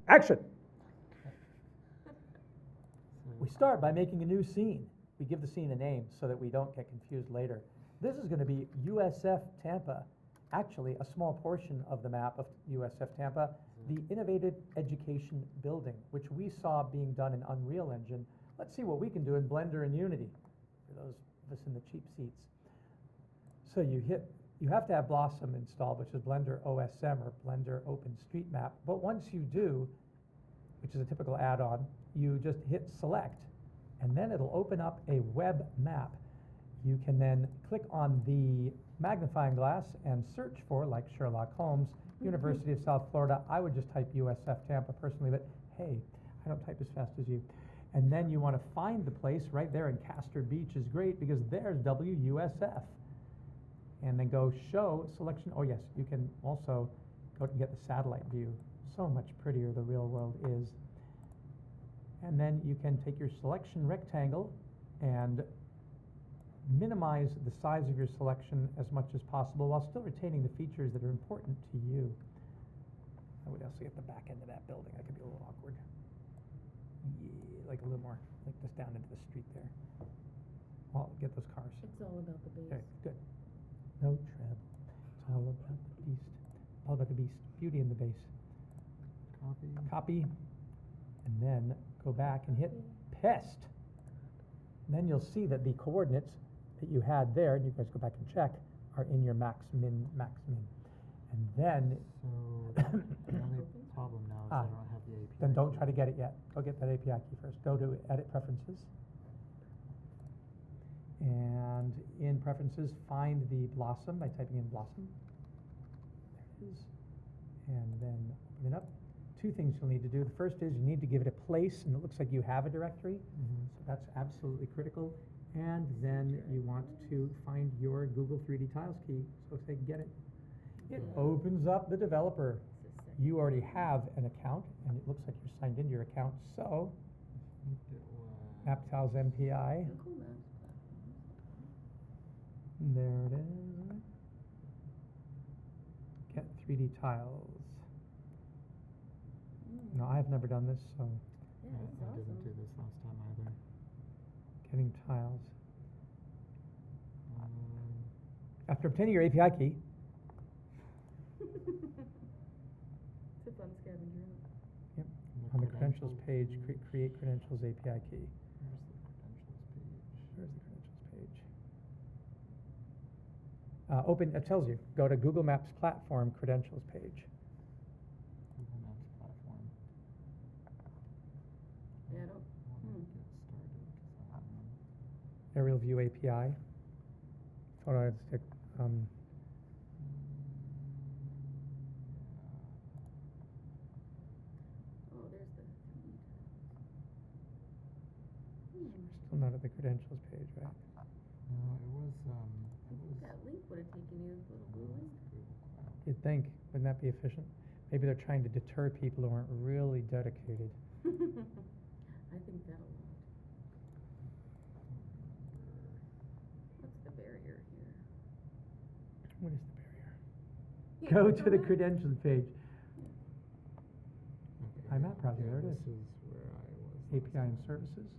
Action. We start by making a new scene. We give the scene a name so that we don't get confused later. This is going to be USF Tampa. Actually, a small portion of the map of USF Tampa, the Innovative Education Building, which we saw being done in Unreal Engine. Let's see what we can do in Blender and Unity, for those of us in the cheap seats. So you have to have Blossom installed, which is Blender OSM or Blender OpenStreetMap. But once you do, which is a typical add-on, you just hit select, and then it'll open up a web map. You can then click on the magnifying glass and search for, like Sherlock Holmes, University of South Florida. I would just type USF Tampa personally, but hey, I don't type as fast as you. And then you want to find the place right there, and Castor Beach is great because there's WUSF. And then go show selection. Oh yes, you can also go and get the satellite view. So much prettier the real world is. And then you can take your selection rectangle and minimize the size of your selection as much as possible while still retaining the features that are important to you. I would also get the back end of that building. That could be a little awkward. Yeah, like a little more, like just down into the street there. Well, get those cars. It's all about the base. Okay, good. No treble. It's all about the beast. All about the beast. Beauty in the base. Copy. And then go back and hit paste. And then you'll see that the coordinates that you had there, and you guys go back and check, are in your max min. And then So the only problem now is I don't have the API. then don't try to get it yet. Go get that API key first. Go to Edit Preferences. And in Preferences, find the Blossom by typing in Blossom. There it is. And then open it up. Two things you'll need to do. The first is you need to give it a place, and it looks like you have a directory. So that's absolutely critical. And then you want to find your Google 3D Tiles key, so say get it. It opens up the developer. You already have an account, and it looks like you're signed into your account. So, Map Tiles MPI. Cool maps. There it is. Get 3D Tiles. No, I've never done this, so Yeah, I that's awesome. didn't do this last time either. getting tiles. After obtaining your API key, It's a fun scavenger hunt. yep, on the credentials page, create credentials API key. Where's the credentials page? Where's the credentials page? Open, it tells you, go to Google Maps Platform credentials page. Google Maps platform. Yeah, I don't. I want to get started 'cause I haven't. Aerial View API. Photorealistic. Oh, there's the. Still not at the credentials page, right? No, it was. That link would have taken you to the little blue link. Google Cloud. You'd think, wouldn't that be efficient? Maybe they're trying to deter people who aren't really dedicated. I think that'll work. What's the barrier here? What is the barrier? You Go click to on the that? credentials page. Okay, iMap project, there it is. This is where I was. API and last time. services.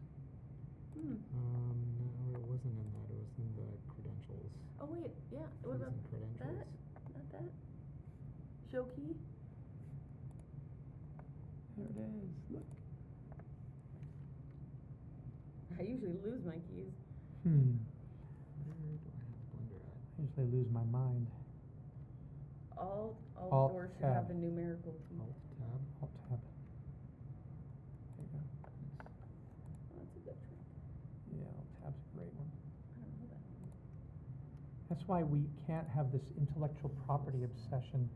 No, it wasn't in that. It was in the credentials. Oh wait, yeah. What about Using credentials. that? Not that. Show key. There it is. Look. I usually lose my keys. Where do I have Blunder at? I usually lose my mind. All Alt doors should tab. have the numerical key. Alt tab. Alt tab. There you go. Oh, that's a good trick. Yeah, Alt tab's a great one. I don't know that one. That's why we can't have this intellectual property obsession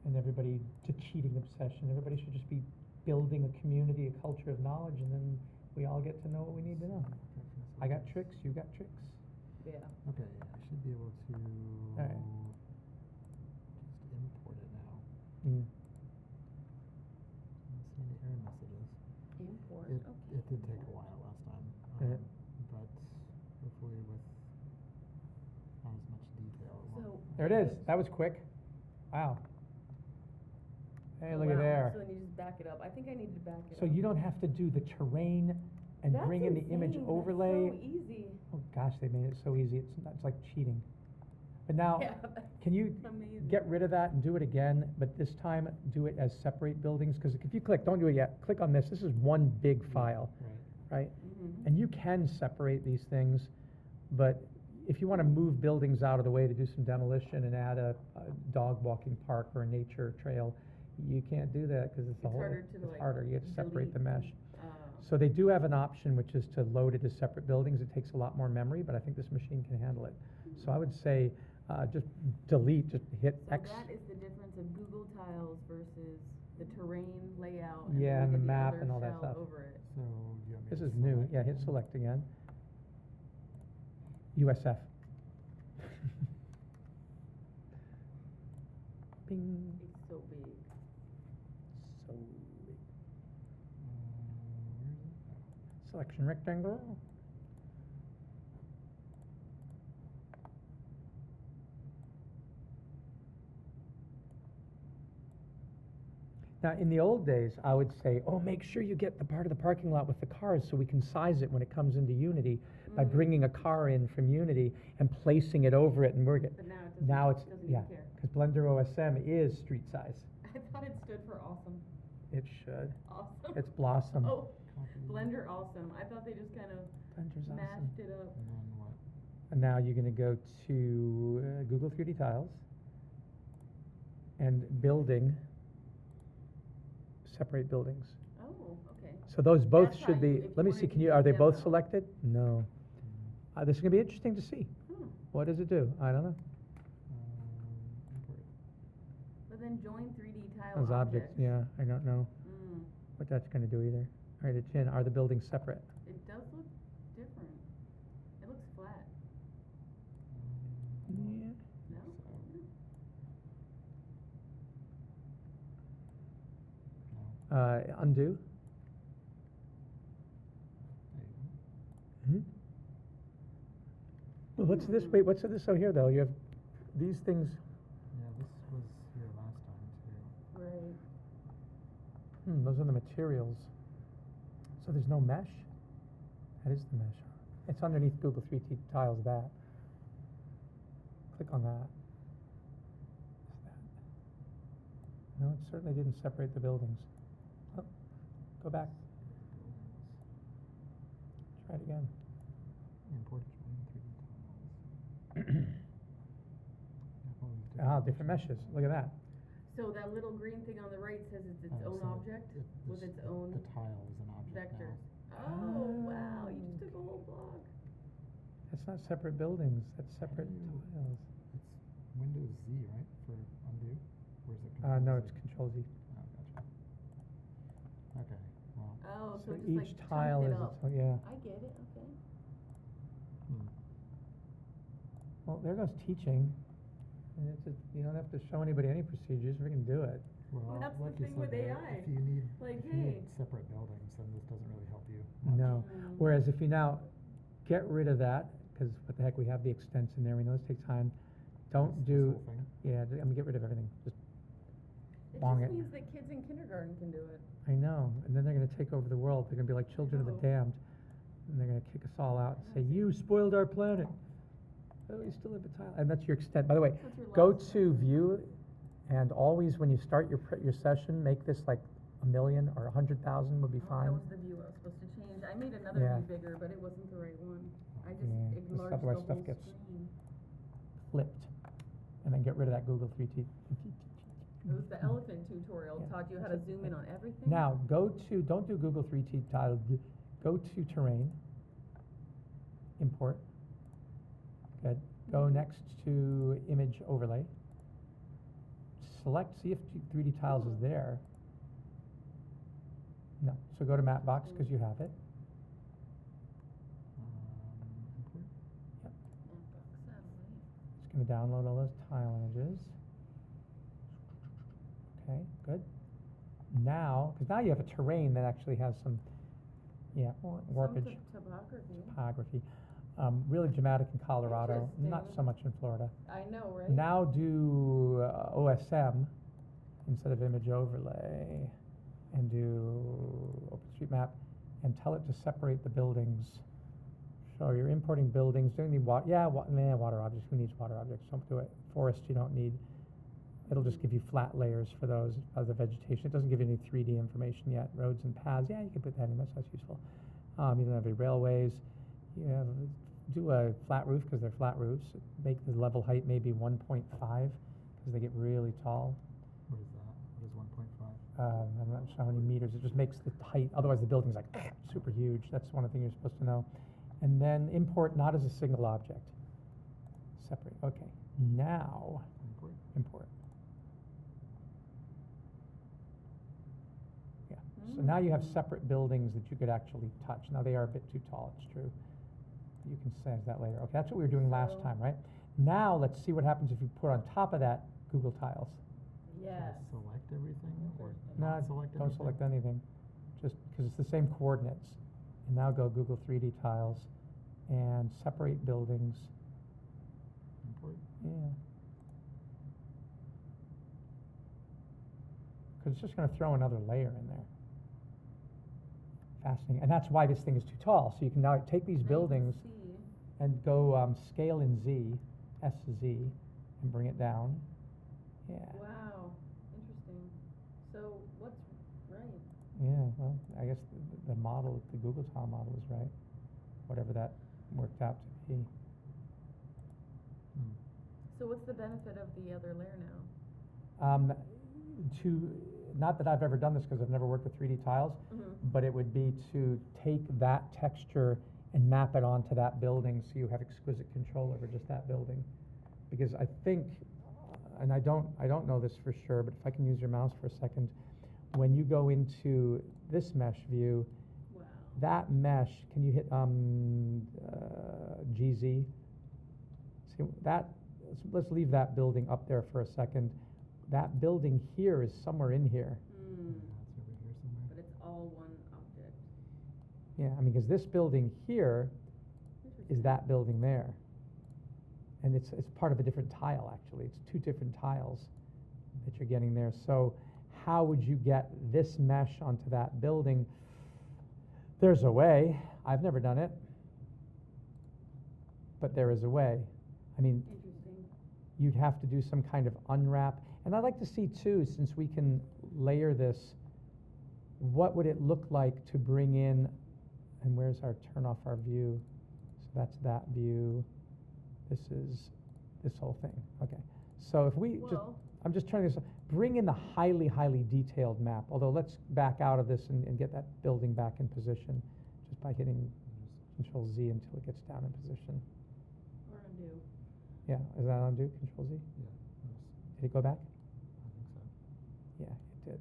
and everybody to cheating obsession. Everybody should just be building a community, a culture of knowledge, and then we all get to know what we need to know. I got tricks, you got tricks. Yeah. Okay, I should be able to Alright. just import it now. Mm. I don't see any error messages. Import. It Okay. did take a while last time, Yeah. but hopefully with not as much detail. it won't. There it is. That was quick. Wow. Hey, Oh, look at wow. there. So when you just back back it up. I think I needed to back it up. So you don't have to do the terrain and That's bring in the image insane. overlay. That's so easy. Oh gosh, they made it so easy, it's like cheating. But now, Yeah, can you amazing. get rid of that and do it again, but this time do it as separate buildings? Because if you click, don't do it yet, click on this, this is one big file, right? Mhm. And you can separate these things, but if you want to move buildings out of the way to do some demolition and add a dog walking park or a nature trail, you can't do that because it's a It's whole, harder to, it's like, harder, you have to separate the delete. mesh. So they do have an option, which is to load it as separate buildings. It takes a lot more memory, but I think this machine can handle it. So I would say, just delete, just hit So X. that is the difference of Google Tiles versus the terrain layout. Yeah, and then we the did map other and all that shell stuff. over it. So, do you want me This to is new, select yeah, hit again? select again. USF. Bing. It's so big. So, Where is it? selection rectangle. Now, in the old days, I would say, oh, make sure you get the part of the parking lot with the cars so we can size it when it comes into Unity by bringing a car in from Unity and placing it over it, and we're But now it's, doesn't yeah, even care. because Blender OSM is street size. I thought it stood for awesome. It should. Awesome. It's Blossom. Oh, Copy. Blender awesome. I thought they just kind of Blender's awesome. mashed it up. And then what? And now you're gonna go to Google 3D Tiles and building, separate buildings. Oh, okay. So those both That's how should be, you- if you let me wanted see, to can you, do are they both demo. selected? No. This is gonna be interesting to see. Hmm. What does it do? I don't know. Import. But then join 3D tile Those objects, yeah, I don't know Mm. what that's gonna do either. All right, it's in, are the buildings separate? It does look different. It looks flat. Yeah. No? So, no. Undo. There you Hmm? Well, what's this, wait, what's this over here though? You have these things, go. Yeah, this was here last time too. Right. those are the materials. So there's no mesh? That is the mesh. It's underneath Google 3D Tiles, that. Click on that. Is that? No, it certainly didn't separate the buildings. Oh, go back, try it again. Import join 3D tiles. Yeah, probably Different meshes, look at that. So that little green thing on the right says it's its own so object with this- its own The tile is an object vectors. now. Oh, wow, you just took a whole block. That's not separate buildings, that's separate Ew. tiles. It's Windows Z, right, for undo? Or is it No, Control it's Z? Control Z. Oh, gotcha. Okay, well. Oh, so So it just each like tile chunked is it up. its own, yeah. I get it, okay. Hmm. Well, there goes teaching. And it's just, you don't have to show anybody any procedures, we can do it. Well, that's the like you thing said with there, AI. if you need, Like, if you need hey. separate buildings, then this doesn't really help you much. No, Mm. whereas if you now get rid of that, because what the heck, we have the extents in there, we know this takes time. Don't This do, whole thing. yeah, I mean, get rid of everything, just, It Long just it. means that kids in kindergarten can do it. I know, and then they're gonna take over the world, they're gonna be like children of the Oh. damned. And they're gonna kick us all out and say, you spoiled our planet. Oh, you still have a tile, and that's your extent, by the way, That's your go last to one. view, and always when you start your session, make this like 1,000,000 or 100,000 would be Oh, fine. that was the view I was supposed to change. I made another Yeah. view bigger, but it wasn't the right one. I just Yeah, 'cause enlarged the otherwise whole stuff gets- screen. Flipped, and then get rid of that Google 3D. It was the elephant tutorial, Yeah. taught you how to zoom in on everything. Now, don't do Google 3D tile, go to terrain, import, good. Go next to image overlay. Select, see if 3D tiles is there. No, so go to map box, because you have it. Import. Yep. Mapbox satellite. It's gonna download all those tile images. Okay, good. Now, because now you have a terrain that actually has some, yeah, warpage, Some topography. topography. Really dramatic in Colorado, not so Interesting. much in Florida. I know, right? Now do OSM instead of image overlay. and do OpenStreetMap and tell it to separate the buildings. So you're importing buildings, doing the water, water objects, who needs water objects, don't do it. Forest you don't need. It'll just give you flat layers for those other vegetation. It doesn't give you any 3D information yet. Roads and paths, yeah, you can put that in, that's useful. You don't have any railways. You have, do a flat roof because they're flat roofs. Make the level height maybe 1.5 because they get really tall. What is that? What is 1.5? I'm not sure how many meters. It just makes the height. Otherwise, the building's like super huge. That's one of the things you're supposed to know. And then import not as a single object. Separate. Okay. Now import. Yeah. So now you have separate buildings that you could actually touch. Now they are a bit too tall. It's true. You can sense that later. Okay. That's what we were doing last time, right? Now let's see what happens if you put on top of that Google Tiles. Yes. Select everything or No, not select don't anything? select anything, just because it's the same coordinates. And now go Google 3D Tiles and separate buildings. Import. Yeah. Because it's just going to throw another layer in there. Fascinating. And that's why this thing is too tall. So you can now take these buildings and go scale in Z, SZ, and bring it down. Yeah. Wow, interesting. So what's right? Yeah, well, I guess the model, the Google Tile model is right, whatever that worked out to be. So what's the benefit of the other layer now? Not that I've ever done this because I've never worked with 3D tiles, but it would be to take that texture and map it onto that building so you have exquisite control over just that building. Because I think, and I don't know this for sure, but if I can use your mouse for a second, when you go into this mesh view, Wow. that mesh, can you hit GZ? See that, let's leave that building up there for a second. That building here is somewhere in here. Yeah, it's over here somewhere. But it's all one object. Yeah, I mean, because this building here is Interesting. that building there. And it's part of a different tile, actually. It's two different tiles that you're getting there. So how would you get this mesh onto that building? There's a way. I've never done it. But there is a way. I mean, Interesting. you'd have to do some kind of unwrap. And I'd like to see, too, since we can layer this, what would it look like to bring in, and where's our turn off our view? So that's that view. This is this whole thing. Okay. So if we I'm just turning this, bring in the highly, highly detailed map. Although let's back out of this and get that building back in position just by hitting Control Z until it gets down in position. Or undo. Yeah, is that undo? Control Z? Yeah. Did it go back? I think so. Yeah, it did.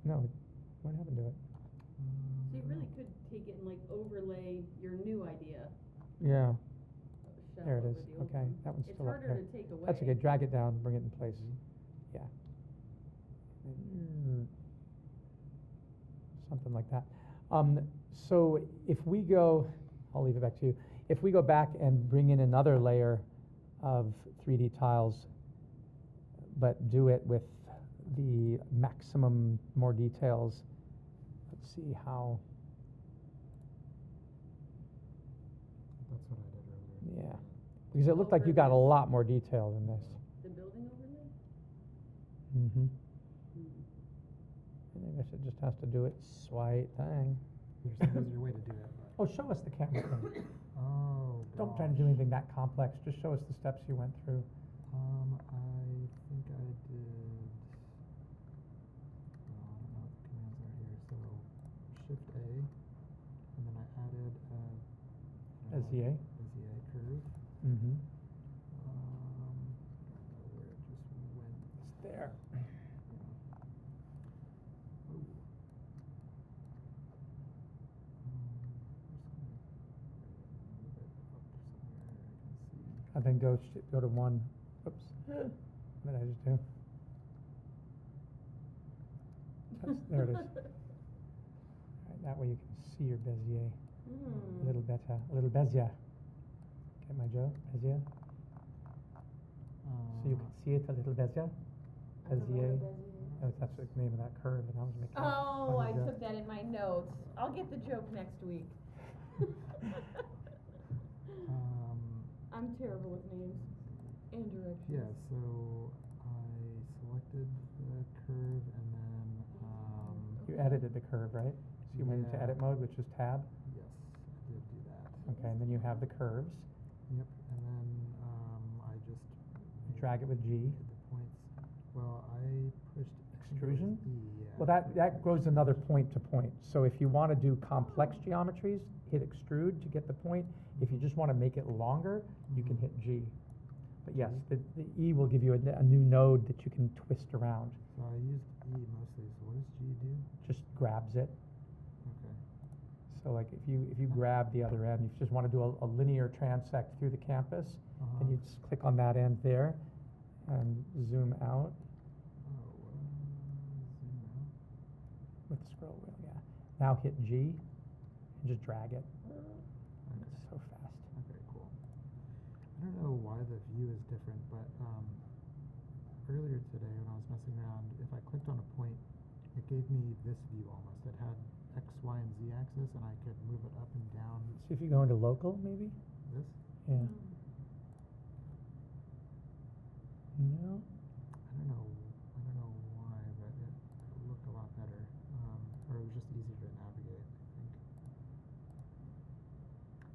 No, what happened to it? So you really could take it and like overlay your new idea. Yeah, of a shell there it over is. the old Okay, one. that one's It's still up harder there. to take away. That's okay. Drag it down, bring it in place. Yeah. Something like that. So if we go, I'll leave it back to you. If we go back and bring in another layer of 3D tiles, but do it with the maximum more details, let's see how. That's what I did earlier. Yeah, because it looked like you got a lot more detail than this. The building overlay? Mm-hmm. I guess it just has to do its swipe thing. There's an easier way to do it. Oh, show us the camera thing. Oh, Don't try to do anything that complex. Just show us the steps you went through. I think I did. I don't know what commands are here. So Shift A, and then I added SEA. SEA curve. Mm-hmm. I don't know where it just went. It's there. Ooh. Move it up somewhere I can see. And then go to one. Oops. What did I just do? There it is. All right, that way you can see your Bezier a little better. A little Bezier. Get my Joe? Bezier? So you can see it a little Bezier. I don't know what a Bezier. Bezier is. That's the name of that curve, and I was making. Oh, I funny joke. took that in my notes. I'll get the joke next week. I'm terrible with names and directions. Yeah, so I selected the curve and then, You edited the curve, right? So you went into Yeah. edit mode, which is tab. yes, I did do that. Okay, and then you have the curves. Yep, and then, I just Drag it with G. made the points. Well, I pushed I think it was Extrusion? E, yeah. Well, that goes another point to point. So if you want to do complex geometries, hit extrude to get the point. If you just want to make it longer, you can Mhm. hit G. But yes, G? the E will give you a new node that you can twist around. So I used E mostly, so what does G do? Just grabs it. Okay. So like if you grab the other end, if you just want to do a linear transect through the campus, Uh-huh. then you just click on that end there and zoom out Oh, zoom out. with the scroll wheel, yeah. Now hit G and just drag it. Okay. It's so fast. Okay, cool. I don't know why the view is different, but earlier today when I was messing around, if I clicked on a point, it gave me this view almost. It had X, Y, and Z axis, and I could move it up and down. See if you go into local, maybe? This? Yeah. No? I don't know why, but it looked a lot better. Or it was just easier to navigate, I think.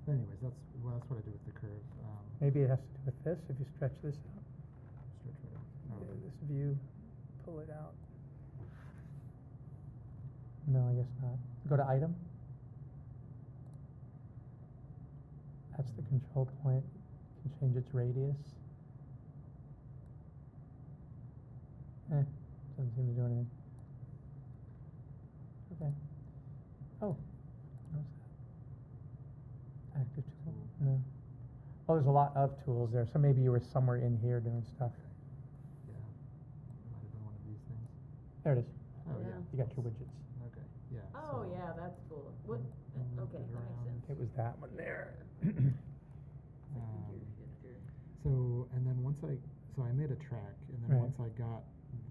But anyways, that's what I do with the curve. Maybe it has to do with this, if you stretch this out. Stretch right out. Oh, Yeah, right. this view, pull it out. No, I guess not. Go to item. That's the control point. You can change its radius. Doesn't seem to do anything. Okay. Oh, what's that? Active tool? No. Oh, there's a lot of tools there, so maybe you were somewhere in here doing stuff. Yeah. Might have been one of these things. There it is. Oh, yeah. Yeah. You got your widgets. Okay, yeah. Oh, so yeah, that's cool. What, move okay, it that makes around. sense. It was that one there. Um, So, and then so I made a track, and then Right. once I got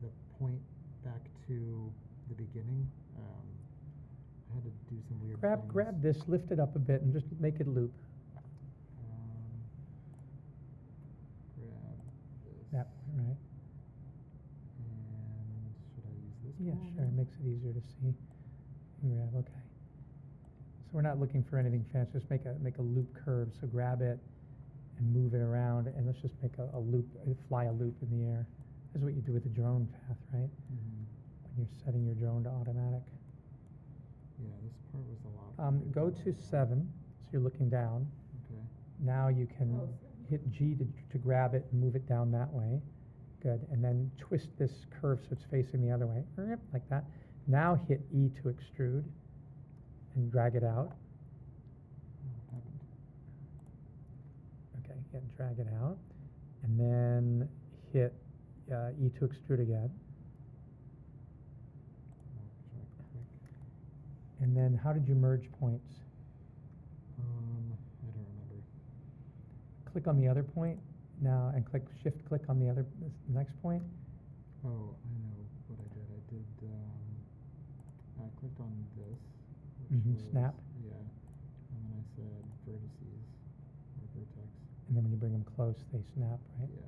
the point back to the beginning, I had to do some weird things. Grab this, lift it up a bit, and just make it loop. Grab this. That one, right? And should I use this Yeah, tool sure, it again? makes it easier to see. And grab, okay. So we're not looking for anything fancy, just make a loop curve, so grab it and move it around, and let's just make a loop, fly a loop in the air. This is what you do with the drone path, right? Mhm. When you're setting your drone to automatic. Yeah, this part was a lot. Go to 7, so you're looking down. Okay. Now you can Oh, hit G to grab it and move it down that way. Good, and then twist this curve so it's facing the other way, like that. Now hit E to extrude and drag it out. No, it happened. Okay, yeah, drag it out. And then hit E to extrude again. Should I click? And then how did you merge points? I don't remember. Click on the other point now and shift click on the next point. Oh, I know what I did. I clicked on this, which was, snap. yeah, and then I said vertices, or vertex. And then when you bring them close, they snap, right? Yeah.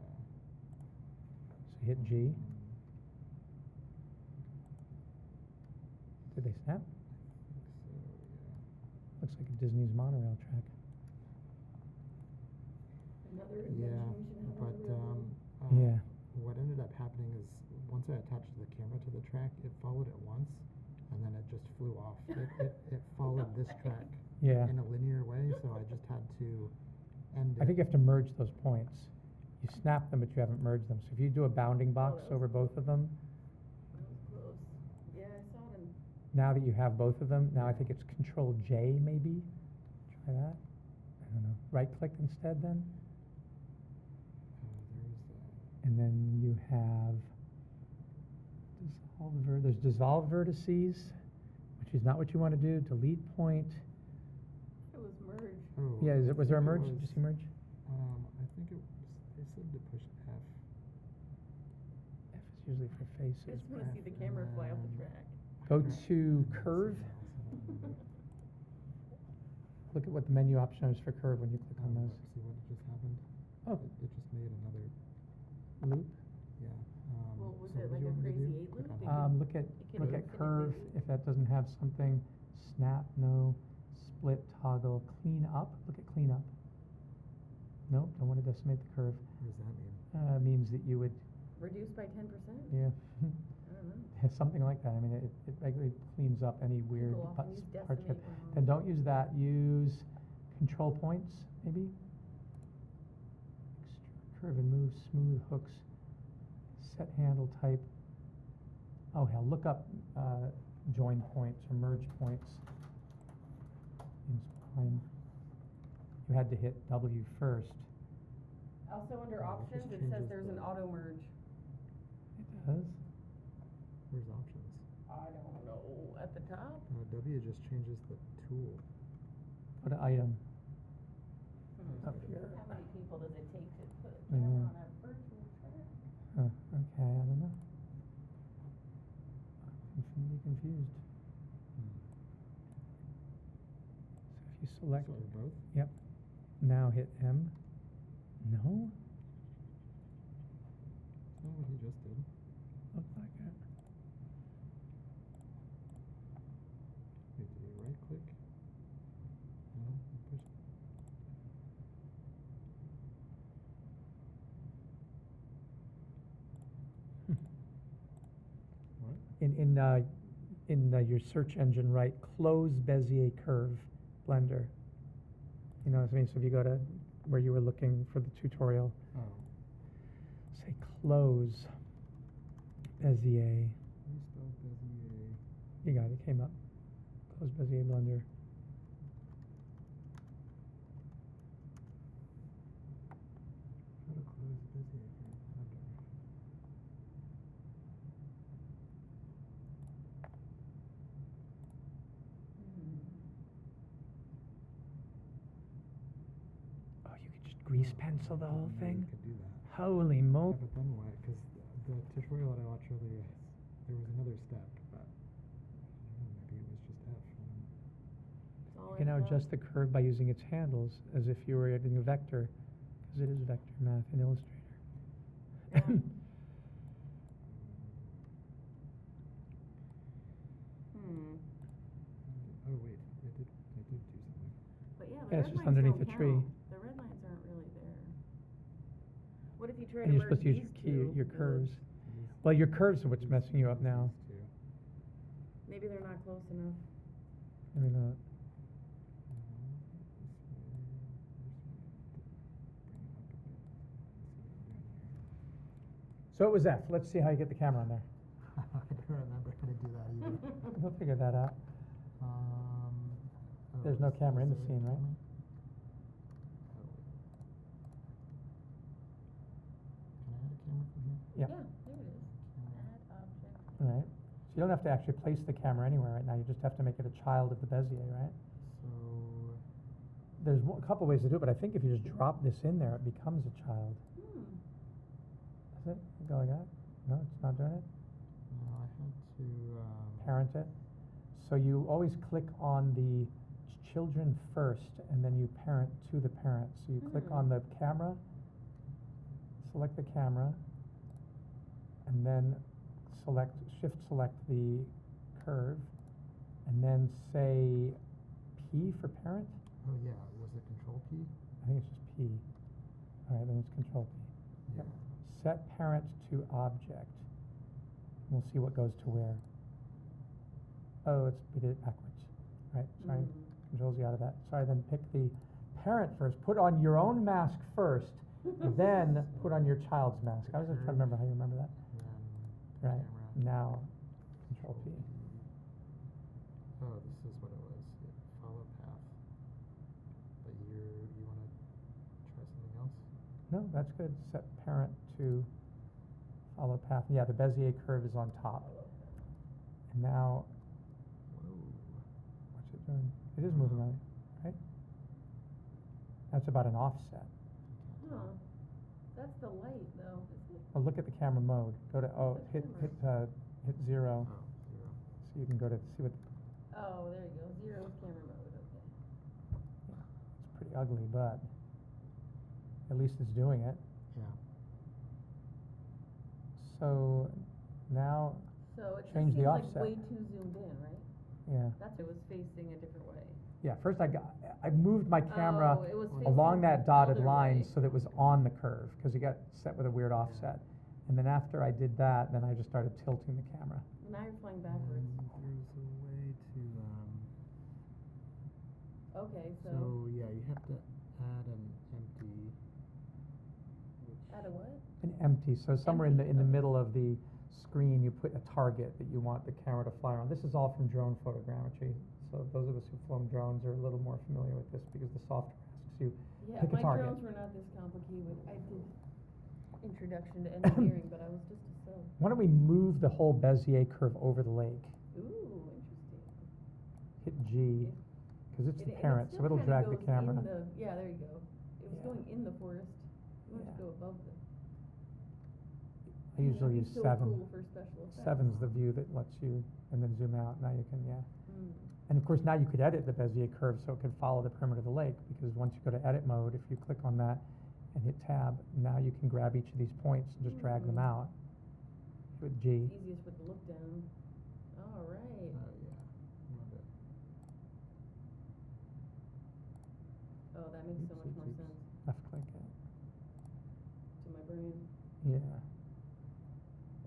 So hit G. Um, Did they snap? I think so, yeah. Looks like a Disney's monorail track. Another Yeah, imagination out but of the railroad. Yeah. what ended up happening is once I attached the camera to the track, it followed it once, and then it just flew off. It followed this track Yeah. in a linear way, so I just had to end it. I think you have to merge those points. You snap them, but you haven't merged them. So if you do a bounding box that was over both of them, That was close. Yeah, I saw it in. now that you have both of them, now I think it's Control J maybe. Try that. I don't know. Right click instead then. And then you have there's dissolve vertices, which is not what you want to do. Delete point. It was merged. Oh, Yeah, I was there a think it merge? was, Did you see merge? I think it was, they said to push F. F is usually for I faces. just wanna see the camera fly off the track. Go to curve. Look at what the menu option is for curve when you click on those. See what just happened? Oh. It just made another, Loop. yeah. Well, was so it what like do you a want me to crazy do? 8 Click loop? on It that. could- Look at it could look at infinite curve. maybe. If that doesn't have something, snap, no. Split, toggle, clean up. Look at clean up. Nope, don't want to decimate the curve. What does that mean? Means that you would, Reduced by 10%? yeah, I don't know. yeah, something like that. I mean, it regularly cleans up any weird People often use parts. decimate wrong. Then don't use that. Use control points, maybe. Curve and move, smooth hooks, set handle type. Oh hell, look up join points or merge points in spline. You had to hit W first. Also under Oh, it options, just it says changes there's the- an auto merge. It does. Where's options? I don't know, at the top? W just changes the tool. Put an item Hmm. up here. How many people does it take to put a Yeah. camera on a virtual track? Okay, I don't know. I'm infinitely confused. So if you select, So both? yep, now hit M. No, Is that what he just did? looks like it. Wait, did he right click? No, he pushed. What? In your search engine, write close Bezier curve blender. You know what I mean? So if you go to where you were looking for the tutorial, Oh. say close Bezier. Restart Bezier. You got it, it came up. Close Bezier blender. How to close Bezier curve blender. Oh, you could just grease pencil the whole Yeah, thing? You could do that. Holy Yeah, moly. but then why? Because the tutorial that I watched earlier, there was another step, but I don't know, maybe it was just F. I don't know. It's all You can now F now? adjust the curve by using its handles as if you were adding a vector, because it is vector math in Illustrator. Yeah. Hmm. Oh wait, I did do something. But yeah, the Yeah, red it's just lines underneath don't the tree. count. The red lines aren't really there. What if you try And to you're supposed merge to use these your key, two? your It would- curves. These- Well, your curves are what's these- messing you up these now. two. Maybe they're not close enough. Maybe not. This way, this way. Bring it up a bit. Let's see what I'm doing here. So it was F. Let's see how you get the camera on there. I don't remember how to do that either. We'll figure that out. Oh, There's no camera in the is there a scene, right? camera? Oh, wait. Can I add a camera from here? Yep. Yeah, there it is. Camera. Add object. All right. So you don't have to actually place the camera anywhere right now. You just have to make it a child of the Bezier, right? So, There's a couple ways to do it, but I think if you just drop this in there, it becomes a child. Hmm. Is it? Go like that? No, it's not doing it? no, I had to, Parent it. So you always click on the children first, and then you parent to the parent. So you click on the camera, select the camera, and then shift select the curve, and then say P for parent. oh yeah, was it control P? I think it's just P. All right, then it's control P. Yeah. Yep. Set parent to object. We'll see what goes to where. Oh, we did it backwards. Right, sorry. Controls you out of that. Sorry, then pick the parent first. Put on your own mask first, then put on your child's mask. I was just trying to remember how you remember that. Then Right, camera. now, control P. Oh, this is what it was. Yeah, follow path. But you want to try something else? No, that's good. Set parent to follow path. Yeah, the Bezier curve is on top. And now, Whoa. what's it doing? It is moving on, right? That's about an offset. Huh. That's the light though, is it? Oh, look at the camera mode. Go to, oh, The hit 0, Oh, 0. so you can go to, see what, Oh, there you go, 0 is camera mode, okay. yeah, it's pretty ugly, but at least it's doing it. Yeah. So now, So it just change the seems like offset. way too zoomed in, right? yeah. That's, it was facing a different way. Yeah, first I moved my camera Oh, it was along facing that the dotted other line way. so that it was on the curve, because it got set with a weird offset. And then after I did that, then I just started tilting the camera. Now you're flying backwards. There's a way to, Okay, so, so yeah, you have to add an empty, which, add a what? An empty, so somewhere in the Empty, okay. middle of the screen, you put a target that you want the camera to fly on. This is all from drone photogrammetry, so those of us who've flown drones are a little more familiar with this because the software asks you, Yeah, pick a my target. drones were not this complicated. I did introduction to engineering, but I was just a sub. Why don't we move the whole Bezier curve over the lake? Ooh, interesting. Hit G, because it's It- the and it parent, so still it'll kinda drag the goes camera. in the- yeah, there you go. It was Yeah. going in the forest. You want Yeah. to go above the. I usually That'd use be so 7. cool for special effects. 7's the view that lets you, and then zoom out, now you can, yeah. Mm. And of course, now you could edit the Bezier curve so it could follow the perimeter of the lake, because once you go to edit mode, if you click on that and hit tab, now you can grab each of these points and just drag them Mm. out with G. It's easiest with the look down. All right. yeah, love it. Oh, that makes so Oops, much oops, more oops. sense Left click it. to my brain. Yeah,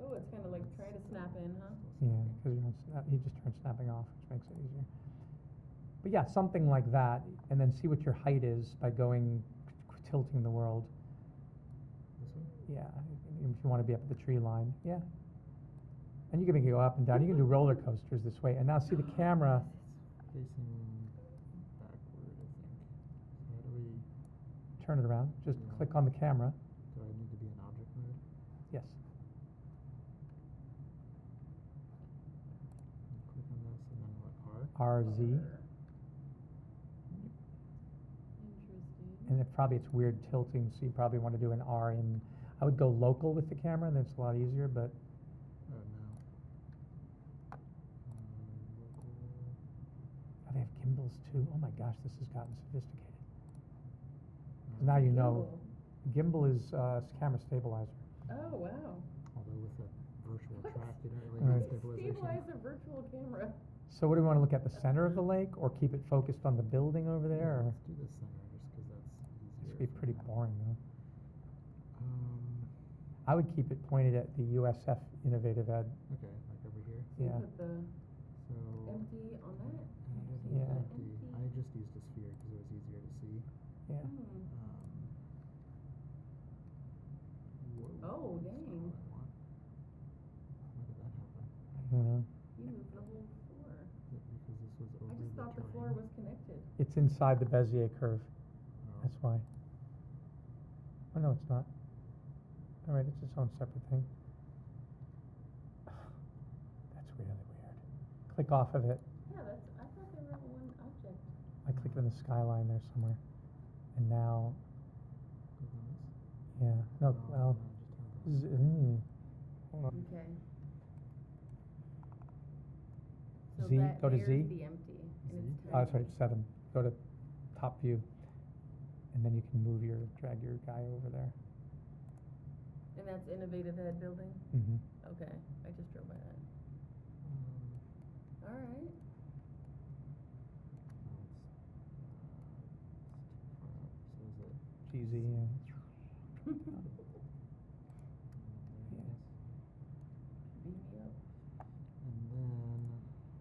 Oh, it's kind of like try to snap in, huh? yeah, because you just turn snapping off, which makes it easier. But yeah, something like that, and then see what your height is by going, tilting the world. This one? Yeah, if you want to be up at the tree line, yeah. And you can make it go up and down. You can do roller coasters this way. And now see the camera. Facing backward, I think. So how do we, Turn it around. Just Yeah. click on the camera. do I need to be in object mode? Yes. And click on this and then what, R? RZ. Interesting. And probably it's weird tilting, so you probably want to do an R in. I would go local with the camera, then it's a lot easier, but Oh, no. Local. oh, they have gimbals too. Oh my gosh, this has gotten sophisticated. No. Now you Gimbal. know. Gimbal is camera stabilizer. Oh, wow. Although with a virtual track, you don't really Right. need stabilization. Stabilize a virtual camera. So what do we want to look at, the center of the lake, or keep it focused on the building over there? Yeah, Or? let's do the center just because that's easier. This would be for pretty now. boring though. Um, I would keep it pointed at the USF Innovative Ed. okay, like over here. So you Yeah. put the So empty on that? added So an you Yeah. put empty. I just used a sphere because it was easier to see. Yeah. Whoa. Oh, That's not dang. what I want. Why did that happen? I don't know. You moved the whole floor. Is it because this was over I just thought the floor terrain? was connected. It's inside the Bezier curve. Oh. That's why. Oh no, it's not. All right, it's its own separate thing. That's really weird. Click off of it. Yeah, I thought they were all one object. I click in the skyline there somewhere. And now, Click on this? yeah, no, Oh, well, no, just have this. hold on. Okay. So Z, that go to there's Z. the empty. And Z? it's Oh, tiny. sorry, 7. Go to top view. And then you can drag your guy over there. And that's Innovative Ed building? Mm-hmm. Okay, I just drove by that. All right. No, it's too far up. So is it? GZ, yeah. There Yeah. it is. Beam me up. And then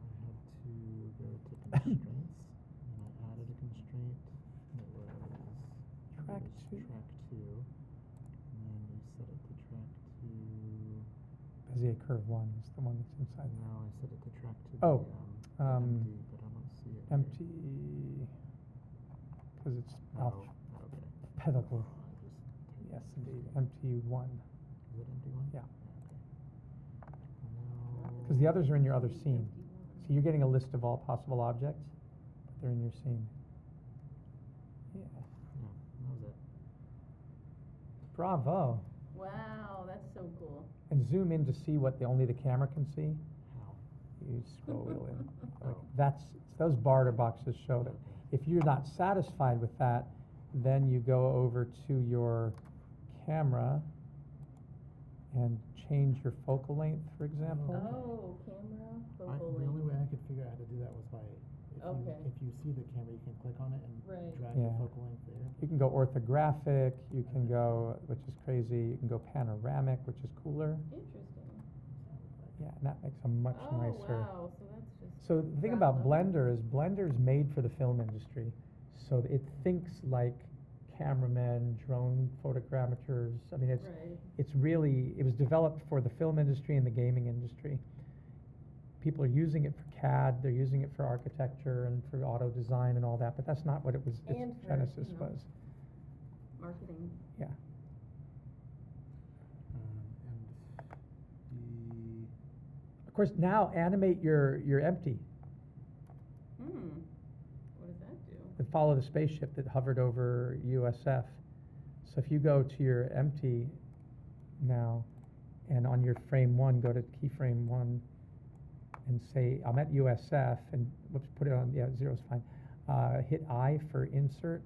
I had to go to constraints, and I added a constraint. It was Track it was 2. track 2, and then we set it to track 2. Bezier curve 1 is the one that's inside there. Now I set it to track 2. Oh, the um, empty, but I don't see it. here. Empty, because it's Oh, okay. alphabetical. I just typed Yes, it. indeed. Empty 1. Is it empty one? Yeah. Okay. Now. Because the others are in your other Empty scene. one. So you're getting a list of all possible objects, but they're in your scene. Yeah. Yeah, that was it. Bravo. Wow, that's so cool. and zoom in to see what only the camera can see. How? You scroll in. Like, Oh. those barter boxes show that. If you're not satisfied with that, then you go over to your camera and change your focal length, for example. Oh, camera, focal The only length. way I could figure out how to do that was by, Okay. if you see the camera, you can click on it and Right. drag Yeah. the focal length there. You can go orthographic, you can go, which is crazy, you can go panoramic, which is cooler. Interesting. Yeah, and that makes a much Oh, nicer. wow, so that's just. So the thing wrapped about up. Blender is Blender's made for the film industry. So it thinks like cameramen, drone photogrammeters. I mean, Right. it's really, it was developed for the film industry and the gaming industry. People are using it for CAD, they're using it for architecture and for auto design and all that, but that's not what it was, And its for, genesis you know, was. Marketing. Yeah. And Of course, now animate your empty. What does that do? And follow the spaceship that hovered over USF. So if you go to your empty now, and on your frame one, go to keyframe one, and say, I'm at USF, and whoops, put it on, yeah, zero's fine. Hit I for insert,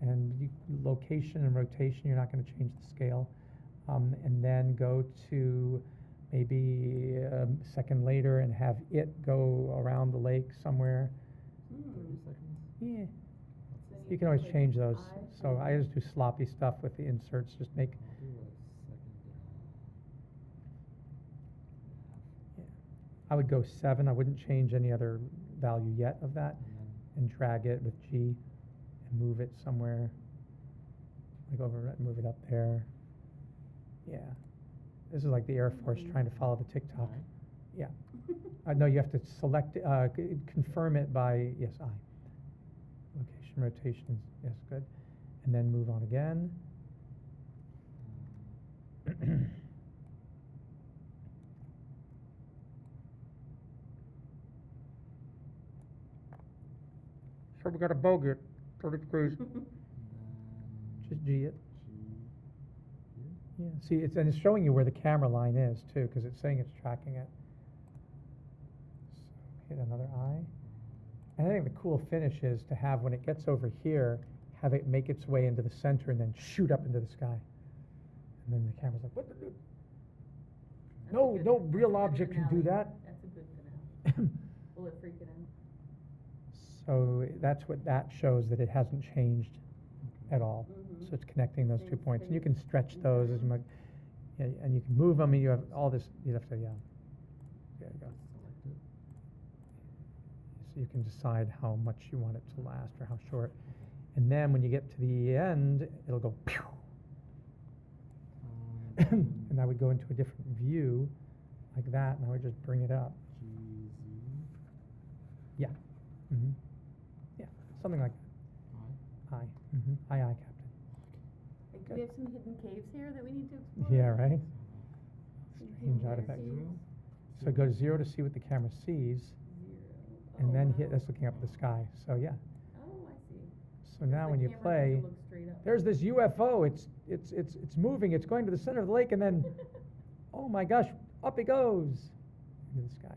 and location and rotation, you're not gonna change the scale. And then go to maybe a second later and have it go around the lake somewhere. 30 seconds? Yeah. Then You can always click change those. I So for- I just do sloppy stuff with the inserts, just make, I'll do a second yeah. I would go 7, I wouldn't change any other value yet of that, and then and drag it with G and move it somewhere. Like over, it, move it up there. Yeah. This is like the Air Force trying to follow the TikTok. I. Yeah. No, you have to select, confirm it by, yes, I. Location, rotation, yes, good. And then move on again. So we got a bogey at 30 degrees. And then Just G it. G here. Yeah, see, and it's showing you where the camera line is too, because it's saying it's tracking it. So hit another eye. And I think the cool finish is to have, when it gets over here, have it make its way into the center and then shoot up into the sky. And then the camera's like, what the dude? That's a No, good- no that's a real good object can do finale. that. That's a good finale. Will it freak it out? So that's what that shows, that it hasn't changed Okay. at all. Mhm. So it's connecting those 2 Same points. And you space. can stretch those as Mhm. much, yeah, and you can move them, and you have all this, you have to, yeah. There you go. Select it. So you can decide how much you want it to last or how short. And then when you get to the end, it'll go pew. And I would go into a different view like that, and I would just bring it up. GZ. Yeah. Mm-hmm. Yeah, something like I. that. Aye. Mm-hmm. Aye, aye, Captain. Like, do Good. we have some hidden caves here that we need to explore? Yeah, right? Some Strange hidden artifacts. caves? So go to 0 to see what the camera sees, 0. and Oh, then wow. hit, that's looking up at the sky. So yeah. Oh, I see. So now The when you camera play, doesn't look straight up. there's this UFO, it's moving, it's going to the center of the lake, and then, oh my gosh, up it goes into the sky.